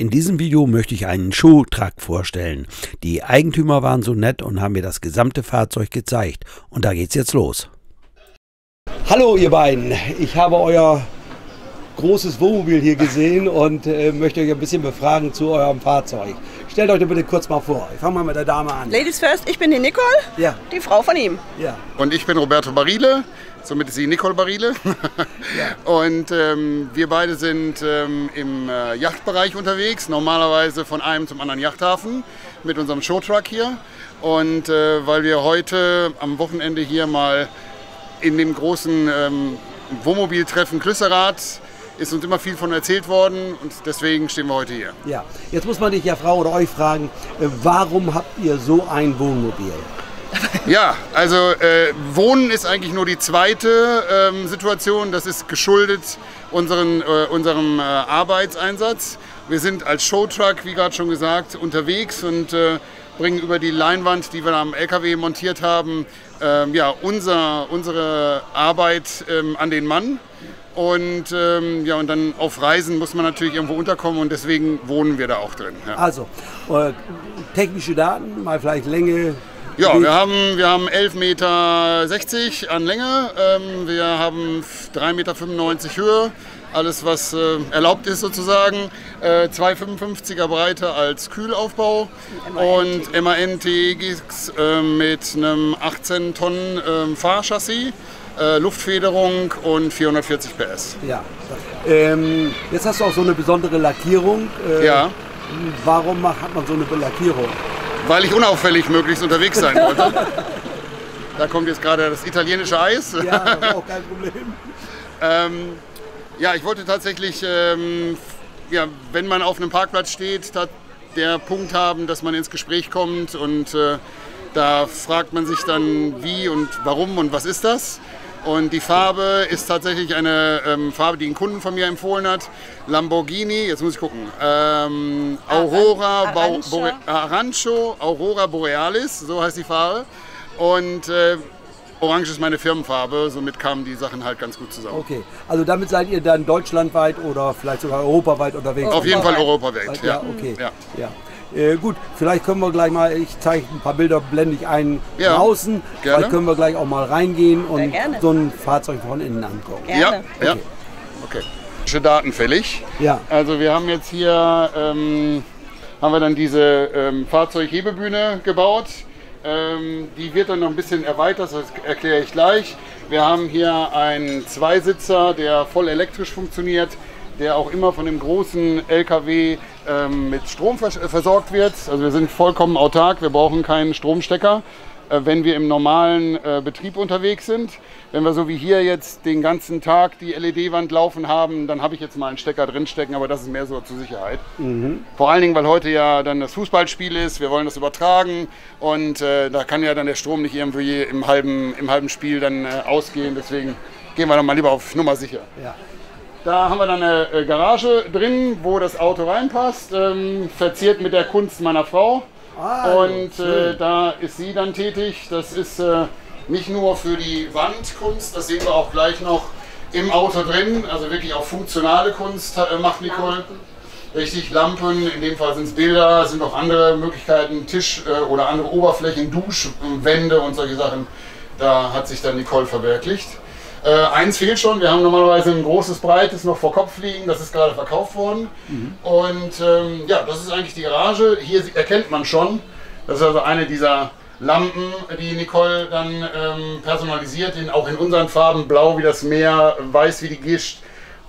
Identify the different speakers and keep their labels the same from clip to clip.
Speaker 1: In diesem Video möchte ich einen Showtruck vorstellen. Die Eigentümer waren so nett und haben mir das gesamte Fahrzeug gezeigt. Und da geht's jetzt los. Hallo ihr beiden, ich habe euer großes Wohnmobil hier gesehen und möchte euch ein bisschen befragen zu eurem Fahrzeug. Stellt euch doch bitte kurz mal vor. Ich fange mal mit der Dame an.
Speaker 2: Ladies first, ich bin die Nicole,
Speaker 1: Ja.
Speaker 2: die Frau von ihm.
Speaker 1: Ja.
Speaker 3: Und ich bin Roberto Barile, somit ist sie Nicole Barile.
Speaker 1: Ja.
Speaker 3: Und wir beide sind im Yachtbereich unterwegs, normalerweise von einem zum anderen Yachthafen mit unserem Showtruck hier. Und weil wir heute am Wochenende hier mal in dem großen Wohnmobiltreffen Klüsserath ist uns immer viel von erzählt worden und deswegen stehen wir heute hier.
Speaker 1: Ja. Jetzt muss man dich ja fragen oder euch fragen, warum habt ihr so ein Wohnmobil?
Speaker 3: Ja, also Wohnen ist eigentlich nur die zweite Situation. Das ist geschuldet unserem Arbeitseinsatz. Wir sind als Showtruck, wie gerade schon gesagt, unterwegs und bringen über die Leinwand, die wir am LKW montiert haben, ja, unsere Arbeit an den Mann. Und, ja, und dann auf Reisen muss man natürlich irgendwo unterkommen und deswegen wohnen wir da auch drin. Ja.
Speaker 1: Also, technische Daten, mal vielleicht Länge.
Speaker 3: Ja, wir haben 11,60 Meter an Länge, wir haben 3,95 Meter Höhe, alles was erlaubt ist sozusagen, 2,55er Breite als Kühlaufbau und MAN-TX mit einem 18 Tonnen Fahrchassis, Luftfederung und 440 PS.
Speaker 1: Ja. Jetzt hast du auch so eine besondere Lackierung.
Speaker 3: Ja.
Speaker 1: Warum hat man so eine Lackierung?
Speaker 3: Weil ich unauffällig möglichst unterwegs sein wollte. Da kommt jetzt gerade das italienische Eis.
Speaker 1: Ja, das ist auch kein Problem.
Speaker 3: Ja, ich wollte tatsächlich, ja, wenn man auf einem Parkplatz steht, der Punkt haben, dass man ins Gespräch kommt und da fragt man sich dann wie und warum und was ist das. Und die Farbe ist tatsächlich eine Farbe, die ein Kunden von mir empfohlen hat. Lamborghini, jetzt muss ich gucken, Arancio Aurora Borealis, so heißt die Farbe. Und Orange ist meine Firmenfarbe, somit kamen die Sachen halt ganz gut zusammen.
Speaker 1: Okay, also damit seid ihr dann deutschlandweit oder vielleicht sogar europaweit unterwegs?
Speaker 3: Auf jeden Fall europaweit, ja.
Speaker 1: Ja, okay.
Speaker 3: Ja.
Speaker 1: Ja. Gut, vielleicht können wir gleich mal, ich zeige ein paar Bilder, blende ich ein
Speaker 3: Ja,
Speaker 1: draußen.
Speaker 3: gerne.
Speaker 1: Vielleicht können wir gleich auch mal reingehen und
Speaker 2: gerne.
Speaker 1: so ein Fahrzeug von innen angucken.
Speaker 2: Gerne.
Speaker 3: Ja, ja. Okay. Daten fällig.
Speaker 1: Ja.
Speaker 3: Also wir haben jetzt hier haben wir dann diese Fahrzeughebebühne gebaut. Die wird dann noch ein bisschen erweitert, das erkläre ich gleich. Wir haben hier einen Zweisitzer, der voll elektrisch funktioniert, der auch immer von dem großen LKW mit Strom versorgt wird. Also wir sind vollkommen autark, wir brauchen keinen Stromstecker, wenn wir im normalen Betrieb unterwegs sind. Wenn wir so wie hier jetzt den ganzen Tag die LED-Wand laufen haben, dann habe ich jetzt mal einen Stecker drin stecken, aber das ist mehr so zur Sicherheit. Vor allen Dingen, weil heute ja dann das Fußballspiel ist, wir wollen das übertragen und da kann ja dann der Strom nicht irgendwie im halben Spiel dann ausgehen, deswegen gehen wir dann mal lieber auf Nummer sicher.
Speaker 1: Ja.
Speaker 3: Da haben wir dann eine Garage drin, wo das Auto reinpasst, verziert mit der Kunst meiner Frau. Und da ist sie dann tätig. Das ist nicht nur für die Wandkunst, das sehen wir auch gleich noch im Auto drin. Also wirklich auch funktionale Kunst macht Nicole. Richtig, Lampen, in dem Fall sind es Bilder, sind auch andere Möglichkeiten, Tisch oder andere Oberflächen, Duschwände und solche Sachen. Da hat sich dann Nicole verwirklicht. Eins fehlt schon, wir haben normalerweise ein großes, breites noch vor Kopf liegen, das ist gerade verkauft worden. Und ja, das ist eigentlich die Garage. Hier erkennt man schon, das ist also eine dieser Lampen, die Nicole dann personalisiert, auch in unseren Farben, blau wie das Meer, weiß wie die Gischt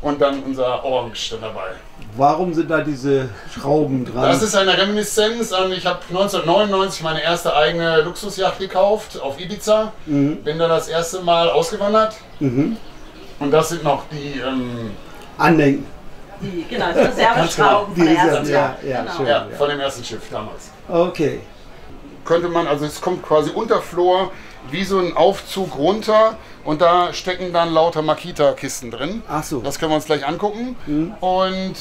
Speaker 3: und dann unser Orange dann dabei.
Speaker 1: Warum sind da diese Schrauben dran?
Speaker 3: Das ist eine Reminiszenz an, ich habe 1999 meine erste eigene Luxusjacht gekauft auf Ibiza. Bin da das erste Mal ausgewandert. Und das sind noch die
Speaker 1: Andenken.
Speaker 2: Genau, die Reserveschrauben von der ersten
Speaker 1: Ja,
Speaker 2: Jahr.
Speaker 1: ja,
Speaker 2: Genau.
Speaker 1: schön.
Speaker 3: ja, von dem ersten Schiff damals.
Speaker 1: Okay.
Speaker 3: Könnte man, also es kommt quasi Unterflor wie so ein Aufzug runter und da stecken dann lauter Makita-Kisten drin.
Speaker 1: Ach so.
Speaker 3: Das können wir uns gleich angucken. Und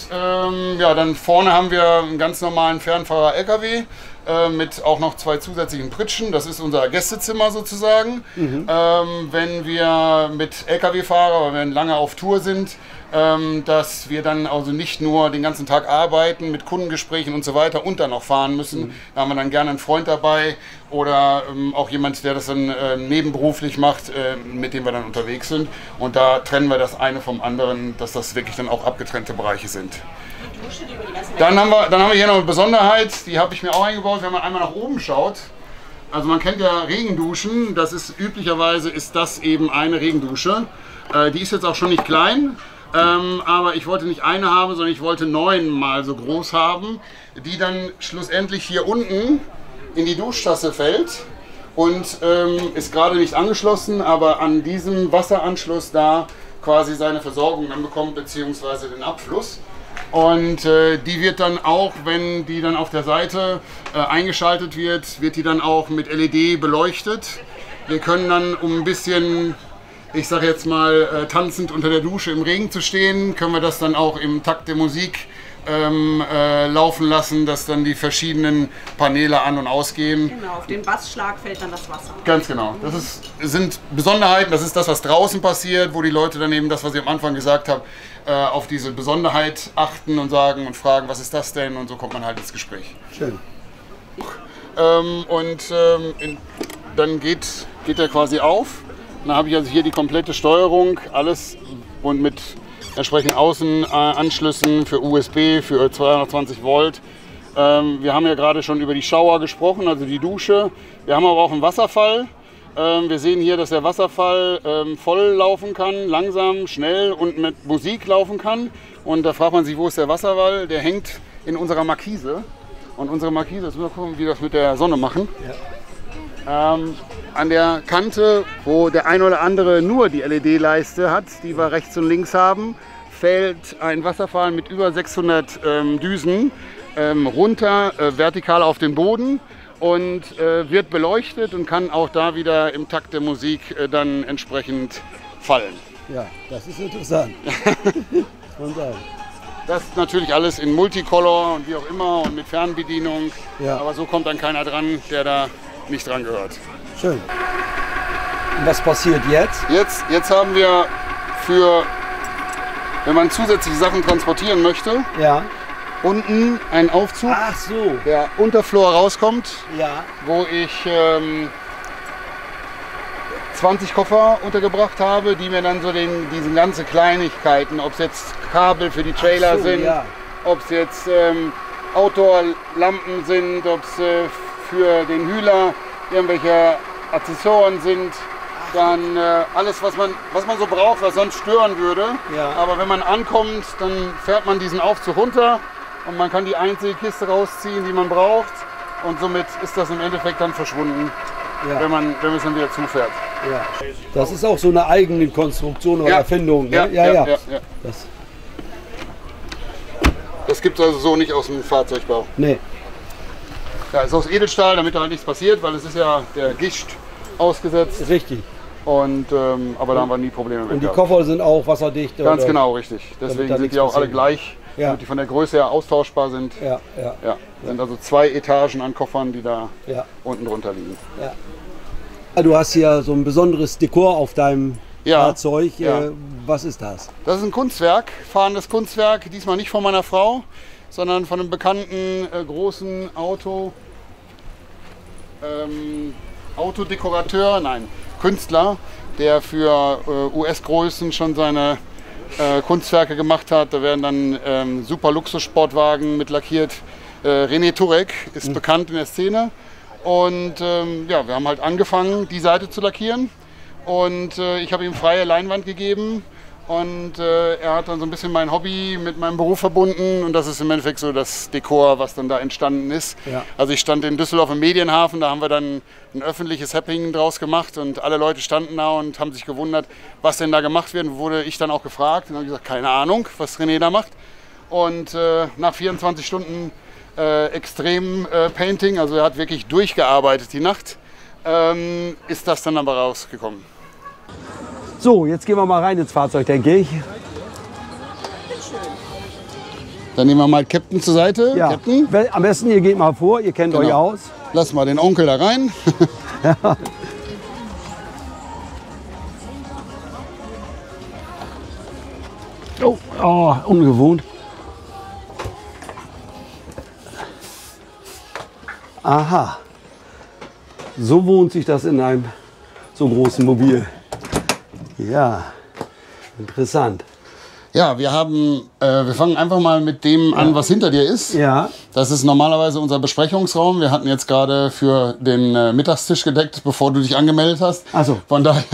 Speaker 3: ja, dann vorne haben wir einen ganz normalen Fernfahrer-LKW mit auch noch 2 zusätzlichen Pritschen. Das ist unser Gästezimmer sozusagen. Wenn wir mit LKW-Fahrer, wenn wir lange auf Tour sind, dass wir dann also nicht nur den ganzen Tag arbeiten mit Kundengesprächen und so weiter und dann noch fahren müssen. Da haben wir dann gerne einen Freund dabei oder auch jemand, der das dann nebenberuflich macht, mit dem wir dann unterwegs sind. Und da trennen wir das eine vom anderen, dass das wirklich dann auch abgetrennte Bereiche sind. Dann haben wir hier noch eine Besonderheit, die habe ich mir auch eingebaut, wenn man einmal nach oben schaut. Also man kennt ja Regenduschen, das ist üblicherweise ist das eben eine Regendusche. Die ist jetzt auch schon nicht klein. Aber ich wollte nicht eine haben, sondern ich wollte 9-mal so groß haben, die dann schlussendlich hier unten in die Duschtasse fällt und ist gerade nicht angeschlossen, aber an diesem Wasseranschluss da quasi seine Versorgung dann bekommt, beziehungsweise den Abfluss. Und die wird dann auch, wenn die dann auf der Seite eingeschaltet wird, wird die dann auch mit LED beleuchtet. Wir können dann um ein bisschen, ich sage jetzt mal, tanzend unter der Dusche im Regen zu stehen, können wir das dann auch im Takt der Musik laufen lassen, dass dann die verschiedenen Paneele an- und ausgehen.
Speaker 2: Genau, auf den Bassschlag fällt dann das Wasser.
Speaker 3: Ganz genau. Das sind Besonderheiten, das ist das, was draußen passiert, wo die Leute dann eben das, was ich am Anfang gesagt habe, auf diese Besonderheit achten und sagen und fragen, was ist das denn? Und so kommt man halt ins Gespräch.
Speaker 1: Schön.
Speaker 3: Dann geht er quasi auf. Dann habe ich also hier die komplette Steuerung, alles und mit entsprechend Außenanschlüssen für USB, für 220 Volt. Wir haben ja gerade schon über die Shower gesprochen, also die Dusche. Wir haben aber auch einen Wasserfall. Wir sehen hier, dass der Wasserfall voll laufen kann, langsam, schnell und mit Musik laufen kann. Und da fragt man sich, wo ist der Wasserfall? Der hängt in unserer Markise. Und unsere Markise, jetzt müssen wir gucken, wie wir das mit der Sonne machen. Ja. An der Kante, wo der ein oder andere nur die LED-Leiste hat, die wir rechts und links haben, fällt ein Wasserfall mit über 600 Düsen runter, vertikal auf den Boden und wird beleuchtet und kann auch da wieder im Takt der Musik dann entsprechend fallen.
Speaker 1: Ja, das ist interessant. Muss man sagen.
Speaker 3: Das ist natürlich alles in Multicolor und wie auch immer und mit Fernbedienung,
Speaker 1: ja.
Speaker 3: Aber so kommt dann keiner dran, der da nicht dran gehört.
Speaker 1: Schön. Und was passiert jetzt?
Speaker 3: Jetzt haben wir für, wenn man zusätzliche Sachen transportieren möchte,
Speaker 1: ja.
Speaker 3: Unten einen Aufzug,
Speaker 1: ach so,
Speaker 3: der Unterflur rauskommt,
Speaker 1: ja.
Speaker 3: Wo ich 20 Koffer untergebracht habe, die mir dann so diese ganzen Kleinigkeiten, ob es jetzt Kabel für die Trailer sind, ja. Ob es jetzt Outdoor-Lampen sind, ob es für den Hühler irgendwelche Accessoren sind, dann alles, was man so braucht, was sonst stören würde. Ja. Aber wenn man ankommt, dann fährt man diesen Aufzug runter und man kann die einzige Kiste rausziehen, die man braucht. Und somit ist das im Endeffekt dann verschwunden, ja. Wenn es dann wieder zufährt.
Speaker 1: Ja. Das ist auch so eine eigene Konstruktion oder Erfindung. Ne?
Speaker 3: Ja. Das gibt es also so nicht aus dem Fahrzeugbau.
Speaker 1: Nee.
Speaker 3: Ja, ist aus Edelstahl, damit da halt nichts passiert, weil es ist ja der Gischt ausgesetzt.
Speaker 1: Richtig.
Speaker 3: Und, aber da haben wir nie Probleme mit.
Speaker 1: Und die Koffer sind auch wasserdicht?
Speaker 3: Ganz genau, richtig. Deswegen sind die auch alle gleich, damit die von der Größe her austauschbar sind.
Speaker 1: Ja.
Speaker 3: Sind also 2 Etagen an Koffern, die da unten drunter liegen.
Speaker 1: Ja. Du hast hier so ein besonderes Dekor auf deinem Fahrzeug. Ja. Was ist das? Das ist ein Kunstwerk, fahrendes Kunstwerk, diesmal nicht von meiner Frau, sondern von einem bekannten großen Künstler, der für US-Größen schon seine Kunstwerke gemacht hat. Da werden dann super Luxussportwagen mit lackiert. René Turek ist bekannt in der Szene. Und wir haben halt angefangen, die Seite zu lackieren. Und ich habe ihm freie Leinwand gegeben. Und er hat dann so ein bisschen mein Hobby mit meinem Beruf verbunden. Und das ist im Endeffekt so das Dekor, was dann da entstanden ist. Ja. Also ich stand in Düsseldorf im Medienhafen, da haben wir dann ein öffentliches Happening draus gemacht. Und alle Leute standen da und haben sich gewundert, was denn da gemacht wird. Und wurde ich dann auch gefragt. Und habe gesagt, keine Ahnung, was René da macht. Und nach 24 Stunden extrem Painting, also er hat wirklich durchgearbeitet die Nacht, ist das dann aber rausgekommen. So, jetzt gehen wir mal rein ins Fahrzeug, denke ich. Dann nehmen wir mal Captain zur Seite. Ja. Captain. Am besten, ihr geht mal vor, ihr kennt euch aus. Lass mal den Onkel da rein. Ja. Oh, oh, ungewohnt. Aha. So wohnt sich das in einem so großen Mobil. Ja, interessant.
Speaker 3: Ja, wir fangen einfach mal mit dem an, was hinter dir ist.
Speaker 1: Ja.
Speaker 3: Das ist normalerweise unser Besprechungsraum. Wir hatten jetzt gerade für den Mittagstisch gedeckt, bevor du dich angemeldet hast.
Speaker 1: Ach so.
Speaker 3: Von daher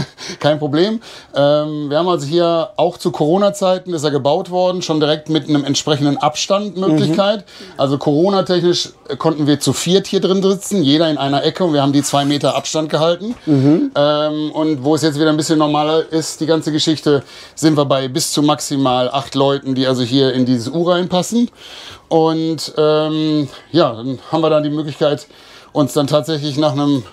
Speaker 3: kein Problem. Wir haben also hier auch zu Corona-Zeiten ist er gebaut worden, schon direkt mit einem entsprechenden Abstandmöglichkeit. Also Corona-technisch konnten wir zu viert hier drin sitzen, jeder in einer Ecke, und wir haben die 2 Meter Abstand gehalten. Und wo es jetzt wieder ein bisschen normaler ist, die ganze Geschichte, sind wir bei bis zu maximal 8 Leuten, die also hier in dieses U reinpassen. Und ja, dann haben wir dann die Möglichkeit, uns dann tatsächlich nach einem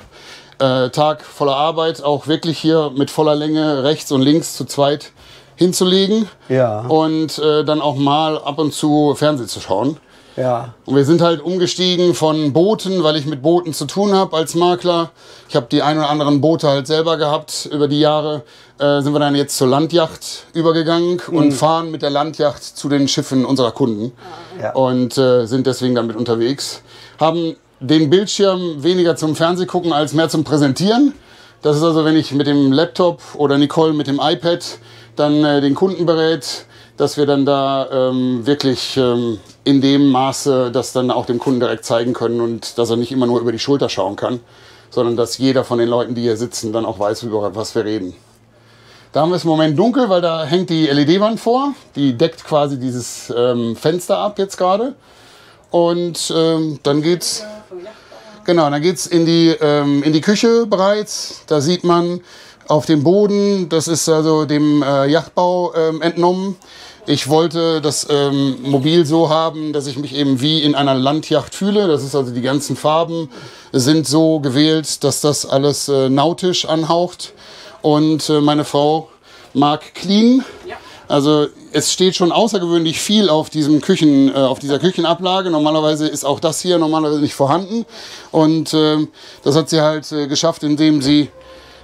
Speaker 3: Tag voller Arbeit auch wirklich hier mit voller Länge rechts und links zu zweit hinzulegen.
Speaker 1: Ja.
Speaker 3: Und dann auch mal ab und zu Fernsehen zu schauen.
Speaker 1: Ja.
Speaker 3: Und wir sind halt umgestiegen von Booten, weil ich mit Booten zu tun habe als Makler. Ich habe die ein oder anderen Boote halt selber gehabt über die Jahre. Sind wir dann jetzt zur Landjacht übergegangen und fahren mit der Landjacht zu den Schiffen unserer Kunden.
Speaker 1: Ja.
Speaker 3: Und sind deswegen damit unterwegs. Haben den Bildschirm weniger zum Fernsehgucken als mehr zum Präsentieren. Das ist also, wenn ich mit dem Laptop oder Nicole mit dem iPad dann den Kunden berät, dass wir dann da wirklich in dem Maße das dann auch dem Kunden direkt zeigen können und dass er nicht immer nur über die Schulter schauen kann, sondern dass jeder von den Leuten, die hier sitzen, dann auch weiß, über was wir reden. Da haben wir es im Moment dunkel, weil da hängt die LED-Wand vor. Die deckt quasi dieses Fenster ab jetzt gerade. Und dann geht's, genau, dann geht's in die Küche bereits. Da sieht man auf dem Boden, das ist also dem Yachtbau entnommen. Ich wollte das Mobil so haben, dass ich mich eben wie in einer Landjacht fühle. Das ist also, die ganzen Farben sind so gewählt, dass das alles nautisch anhaucht. Und meine Frau mag clean.
Speaker 2: Ja.
Speaker 3: Also es steht schon außergewöhnlich viel auf diesem auf dieser Küchenablage. Normalerweise ist auch das hier normalerweise nicht vorhanden. Und das hat sie halt geschafft, indem sie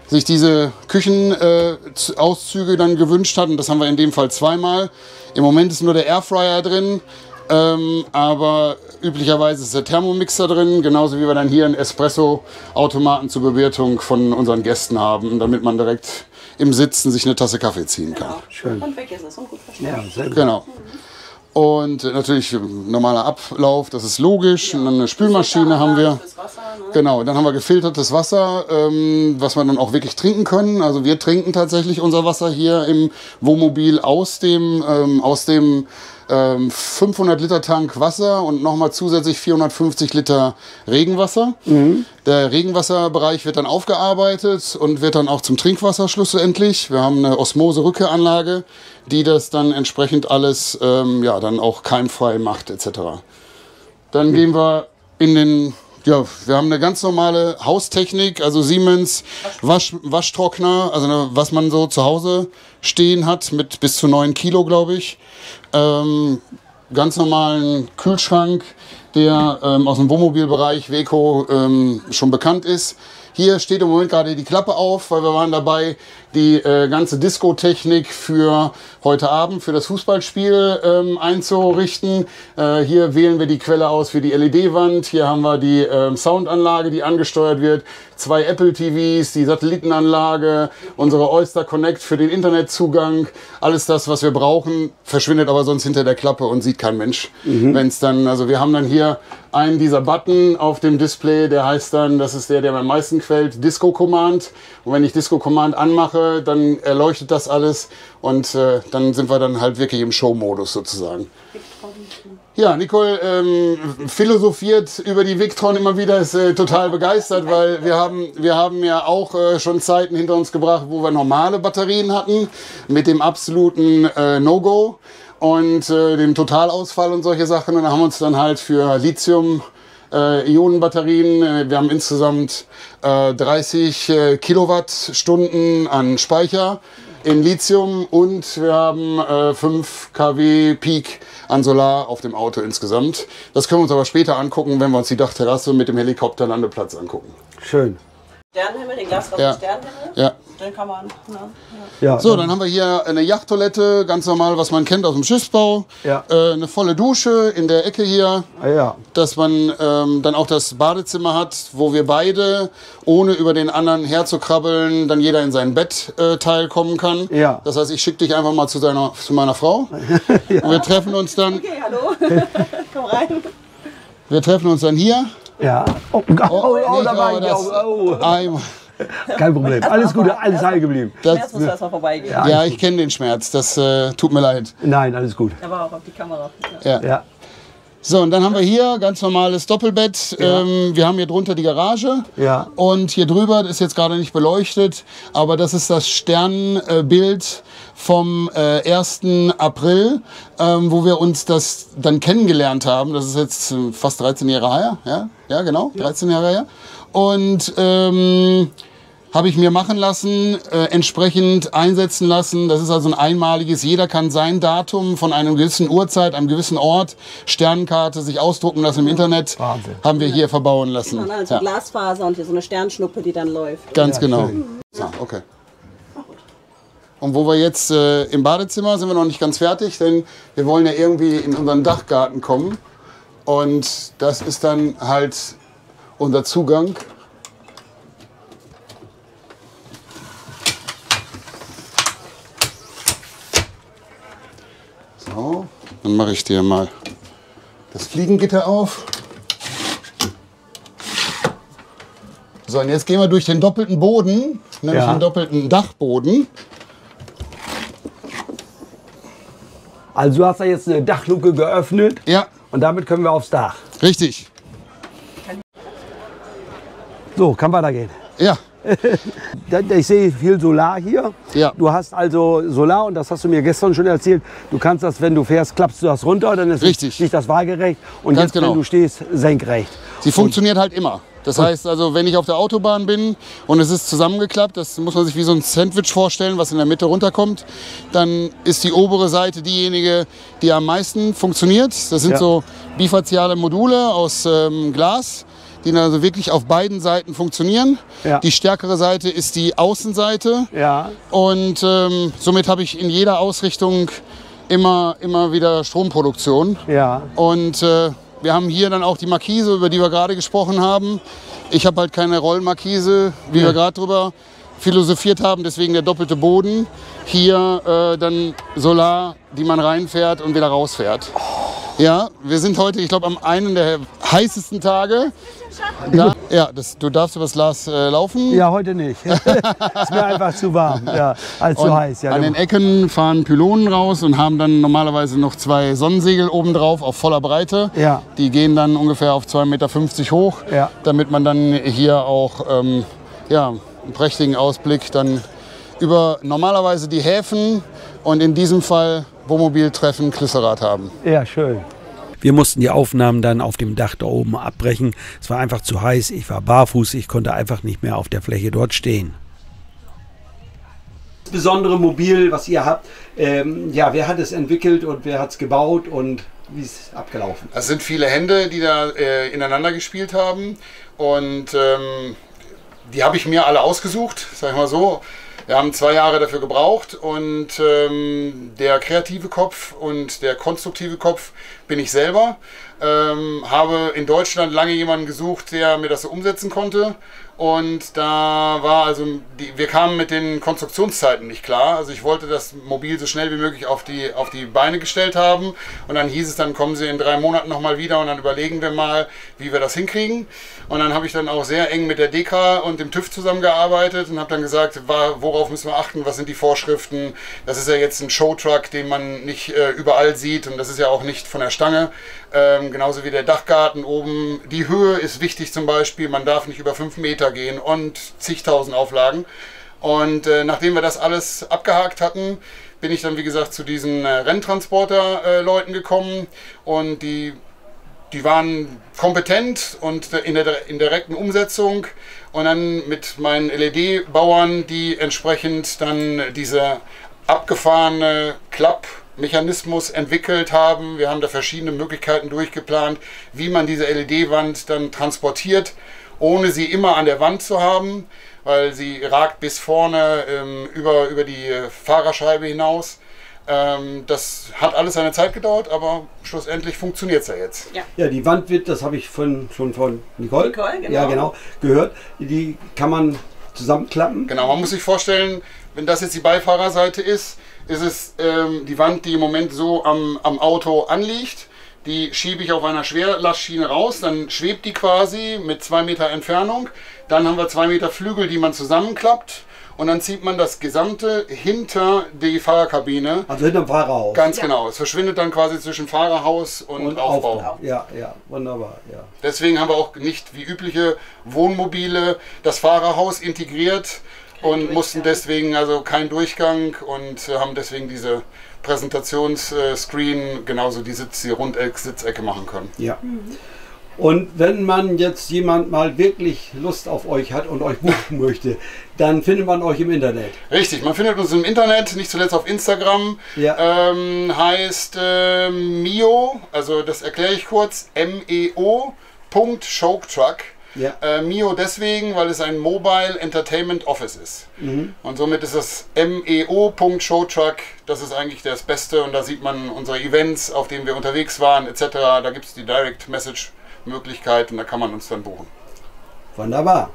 Speaker 3: sich diese Küchenauszüge dann gewünscht hat. Und das haben wir in dem Fall zweimal. Im Moment ist nur der Airfryer drin, aber üblicherweise ist der Thermomixer drin, genauso wie wir dann hier einen Espresso-Automaten zur Bewertung von unseren Gästen haben, damit man direkt im Sitzen sich eine Tasse Kaffee ziehen kann.
Speaker 2: Genau.
Speaker 1: Schön.
Speaker 2: Und weg ist es und gut verstanden.
Speaker 1: Ja, sehr gut.
Speaker 3: Genau. Und natürlich normaler Ablauf, das ist logisch. Und dann eine Spülmaschine haben wir.
Speaker 2: Fürs Wasser, ne?
Speaker 3: Genau, dann haben wir gefiltertes Wasser, was wir dann auch wirklich trinken können. Also wir trinken tatsächlich unser Wasser hier im Wohnmobil aus dem 500 Liter Tank Wasser und nochmal zusätzlich 450 Liter Regenwasser. Der Regenwasserbereich wird dann aufgearbeitet und wird dann auch zum Trinkwasser schlussendlich. Wir haben eine Osmose-Rückkehranlage, die das dann entsprechend alles ja, dann auch keimfrei macht etc. Dann gehen wir in den... Ja, wir haben eine ganz normale Haustechnik, also Siemens Waschtrockner, also was man so zu Hause stehen hat, mit bis zu 9 Kilo, glaube ich. Ganz normalen Kühlschrank, der aus dem Wohnmobilbereich Weco schon bekannt ist. Hier steht im Moment gerade die Klappe auf, weil wir waren dabei, die ganze Disco-Technik für heute Abend, für das Fußballspiel einzurichten. Hier wählen wir die Quelle aus für die LED-Wand. Hier haben wir die Soundanlage, die angesteuert wird. 2 Apple TVs, die Satellitenanlage, unsere Oyster Connect für den Internetzugang. Alles das, was wir brauchen, verschwindet aber sonst hinter der Klappe und sieht kein Mensch. Wenn's dann, also wir haben dann hier einen dieser Button auf dem Display, der heißt dann, das ist der am meisten quält, Disco Command. Und wenn ich Disco Command anmache, dann erleuchtet das alles und dann sind wir dann halt wirklich im Show-Modus sozusagen. Ja, Nicole philosophiert über die Victron immer wieder, ist total begeistert, weil wir haben ja auch schon Zeiten hinter uns gebracht, wo wir normale Batterien hatten, mit dem absoluten No-Go und dem Totalausfall und solche Sachen. Und da haben wir uns dann halt für Lithium-Ionen-Batterien, wir haben insgesamt 30 Kilowattstunden an Speicher in Lithium und wir haben 5 kW Peak an Solar auf dem Auto insgesamt. Das können wir uns aber später angucken, wenn wir uns die Dachterrasse mit dem Helikopterlandeplatz angucken.
Speaker 1: Schön.
Speaker 2: Sternenhimmel, den Glasfaser
Speaker 3: Ja.
Speaker 2: Sternenhimmel.
Speaker 3: Ja.
Speaker 2: Den kann man. Ne?
Speaker 1: Ja,
Speaker 3: So, dann haben wir hier eine Yachttoilette, ganz normal, was man kennt aus dem Schiffsbau.
Speaker 1: Ja.
Speaker 3: Eine volle Dusche in der Ecke hier,
Speaker 1: ja.
Speaker 3: dass man dann auch das Badezimmer hat, wo wir beide, ohne über den anderen herzukrabbeln, dann jeder in sein Bettteil kommen kann.
Speaker 1: Ja.
Speaker 3: Das heißt, ich schicke dich einfach mal zu meiner Frau. Ja. Und wir treffen uns dann.
Speaker 2: Okay, hallo. Komm rein.
Speaker 3: Wir treffen uns dann hier.
Speaker 1: Ja. Oh,
Speaker 3: nicht,
Speaker 1: da war
Speaker 3: aber
Speaker 1: ich auch.
Speaker 3: einmal.
Speaker 1: Kein Problem. Alles Gute, alles heil geblieben.
Speaker 2: Schmerz muss erstmal vorbeigehen.
Speaker 3: Ja, ich kenne den Schmerz. Das tut mir leid.
Speaker 1: Nein, alles gut.
Speaker 2: Aber auch auf die Kamera.
Speaker 3: Ja.
Speaker 1: Ja.
Speaker 3: So, und dann haben wir hier ganz normales Doppelbett. Wir haben hier drunter die Garage.
Speaker 1: Ja.
Speaker 3: Und hier drüber, das ist jetzt gerade nicht beleuchtet, aber das ist das Sternbild vom 1. April, wo wir uns das dann kennengelernt haben. Das ist jetzt fast 13 Jahre her. Ja, genau, 13 Jahre her. Und habe ich mir machen lassen, entsprechend einsetzen lassen. Das ist also ein einmaliges, jeder kann sein Datum von einer gewissen Uhrzeit, einem gewissen Ort, Sternenkarte sich ausdrucken lassen im Internet.
Speaker 1: Wahnsinn.
Speaker 3: Haben wir hier verbauen lassen.
Speaker 2: Und also Glasfaser und hier so eine Sternschnuppe, die dann läuft.
Speaker 3: Ganz genau.
Speaker 1: schön.
Speaker 3: Ah, okay. Und wo wir jetzt im Badezimmer sind wir noch nicht ganz fertig, denn wir wollen ja irgendwie in unseren Dachgarten kommen. Und das ist dann halt unser Zugang. So, dann mache ich dir mal das Fliegengitter auf. So, und jetzt gehen wir durch den doppelten Boden, nämlich
Speaker 1: Ja.
Speaker 3: den doppelten Dachboden.
Speaker 1: Also du hast da jetzt eine Dachluke geöffnet
Speaker 3: Ja,
Speaker 1: und damit können wir aufs Dach.
Speaker 3: richtig.
Speaker 1: So, kann weitergehen.
Speaker 3: Ja,
Speaker 1: Ich sehe viel Solar hier.
Speaker 3: Ja.
Speaker 1: Du hast also Solar und das hast du mir gestern schon erzählt. Du kannst das, wenn du fährst, klappst du das runter, dann ist
Speaker 3: Richtig.
Speaker 1: nicht das waagerecht. Und
Speaker 3: Ganz
Speaker 1: jetzt,
Speaker 3: genau.
Speaker 1: wenn du stehst, senkrecht.
Speaker 3: sie funktioniert halt immer. Das heißt also, wenn ich auf der Autobahn bin und es ist zusammengeklappt, das muss man sich wie so ein Sandwich vorstellen, was in der Mitte runterkommt, dann ist die obere Seite diejenige, die am meisten funktioniert. Das sind
Speaker 1: Ja.
Speaker 3: so bifaziale Module aus Glas, die dann also wirklich auf beiden Seiten funktionieren.
Speaker 1: Ja.
Speaker 3: Die stärkere Seite ist die Außenseite.
Speaker 1: Ja,
Speaker 3: Und somit habe ich in jeder Ausrichtung immer wieder Stromproduktion.
Speaker 1: ja,
Speaker 3: Und wir haben hier dann auch die Markise, über die wir gerade gesprochen haben. Ich habe halt keine Rollmarkise, wie wir gerade drüber philosophiert haben, deswegen der doppelte Boden. Hier dann Solar, die man reinfährt und wieder rausfährt. Ja, wir sind heute, ich glaube, am einen der heißesten Tage. Du darfst übers Glas laufen.
Speaker 1: ja, heute nicht. Ist mir einfach zu warm, ja, als zu
Speaker 3: Und
Speaker 1: heiß. Ja,
Speaker 3: an den Ecken fahren Pylonen raus und haben dann normalerweise noch 2 Sonnensegel obendrauf auf voller Breite.
Speaker 1: Ja.
Speaker 3: Die gehen dann ungefähr auf 2,50 Meter hoch,
Speaker 1: Ja.
Speaker 3: damit man dann hier auch einen prächtigen Ausblick dann über normalerweise die Häfen und in diesem Fall Wohnmobiltreffen Klüsserath haben.
Speaker 1: ja, schön. Wir mussten die Aufnahmen dann auf dem Dach da oben abbrechen. Es war einfach zu heiß, ich war barfuß, ich konnte einfach nicht mehr auf der Fläche dort stehen. Das besondere Mobil, was ihr habt, wer hat es entwickelt und wer hat es gebaut und wie ist es abgelaufen?
Speaker 3: Es sind viele Hände, die da ineinander gespielt haben und die habe ich mir alle ausgesucht, sag ich mal so. Wir haben 2 Jahre dafür gebraucht und der kreative Kopf und der konstruktive Kopf bin ich selber. Habe in Deutschland lange jemanden gesucht, der mir das so umsetzen konnte. Und da war also, wir kamen mit den Konstruktionszeiten nicht klar. Also ich wollte das Mobil so schnell wie möglich auf die Beine gestellt haben. Und dann hieß es, dann kommen Sie in 3 Monaten nochmal wieder und dann überlegen wir mal, wie wir das hinkriegen. Und dann habe ich dann auch sehr eng mit der DEKRA und dem TÜV zusammengearbeitet und habe dann gesagt, worauf müssen wir achten, was sind die Vorschriften. Das ist ja jetzt ein Showtruck, den man nicht überall sieht und das ist ja auch nicht von der Stange. Genauso wie der Dachgarten oben. Die Höhe ist wichtig zum Beispiel, man darf nicht über 5 Meter gehen und zigtausend Auflagen. Und nachdem wir das alles abgehakt hatten, bin ich dann wie gesagt zu diesen Renntransporter-Leuten gekommen und die waren kompetent und in der direkten Umsetzung und dann mit meinen LED-Bauern, die entsprechend dann diese abgefahrene Klappmechanismus entwickelt haben. Wir haben da verschiedene Möglichkeiten durchgeplant, wie man diese LED-Wand dann transportiert ohne sie immer an der Wand zu haben, weil sie ragt bis vorne über die Fahrerscheibe hinaus. Das hat alles seine Zeit gedauert, aber schlussendlich funktioniert es ja jetzt.
Speaker 2: Ja.
Speaker 1: Ja, die Wand wird, das habe ich schon von Nicole,
Speaker 2: Genau.
Speaker 1: Ja, genau, gehört. Die kann man zusammenklappen.
Speaker 3: Genau, man muss sich vorstellen, wenn das jetzt die Beifahrerseite ist, ist es die Wand, die im Moment so am Auto anliegt. Die schiebe ich auf einer Schwerlastschiene raus, dann schwebt die quasi mit 2 Meter Entfernung. Dann haben wir 2 Meter Flügel, die man zusammenklappt. Und dann zieht man das Gesamte hinter die Fahrerkabine.
Speaker 1: Also hinter dem Fahrerhaus.
Speaker 3: Ganz genau. Es verschwindet dann quasi zwischen Fahrerhaus und Aufbau.
Speaker 1: Ja, wunderbar. Ja.
Speaker 3: Deswegen haben wir auch nicht wie übliche Wohnmobile das Fahrerhaus integriert und mussten deswegen also keinen Durchgang und haben deswegen diese Präsentationsscreen, genauso die Rundsitzecke machen können.
Speaker 1: Ja. Und wenn man jetzt jemand mal wirklich Lust auf euch hat und euch buchen möchte, dann findet man euch im Internet.
Speaker 3: Richtig, man findet uns im Internet, nicht zuletzt auf Instagram.
Speaker 1: Ja.
Speaker 3: Heißt Mio, also das erkläre ich kurz, meo.showtruck.
Speaker 1: Ja.
Speaker 3: Mio deswegen, weil es ein Mobile Entertainment Office ist. Und somit ist das meo.showtruck, das ist eigentlich das Beste. Und da sieht man unsere Events, auf denen wir unterwegs waren, etc. Da gibt es die Direct Message Möglichkeit und da kann man uns dann buchen.
Speaker 1: Wunderbar.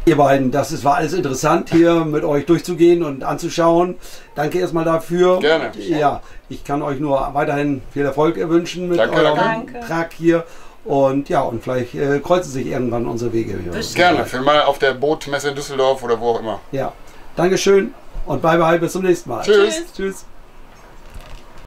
Speaker 1: Ihr beiden, war alles interessant hier mit euch durchzugehen und anzuschauen. Danke erstmal dafür.
Speaker 3: Gerne.
Speaker 1: Ja, ich kann euch nur weiterhin viel Erfolg wünschen mit
Speaker 3: Danke,
Speaker 1: eurem
Speaker 2: danke.
Speaker 1: Trag hier. Und ja, und vielleicht kreuzen sich irgendwann unsere Wege.
Speaker 3: Gerne, für mal auf der Bootmesse in Düsseldorf oder wo auch immer.
Speaker 1: Ja, Dankeschön und bye bye, bis zum nächsten Mal.
Speaker 3: Tschüss.
Speaker 1: Tschüss.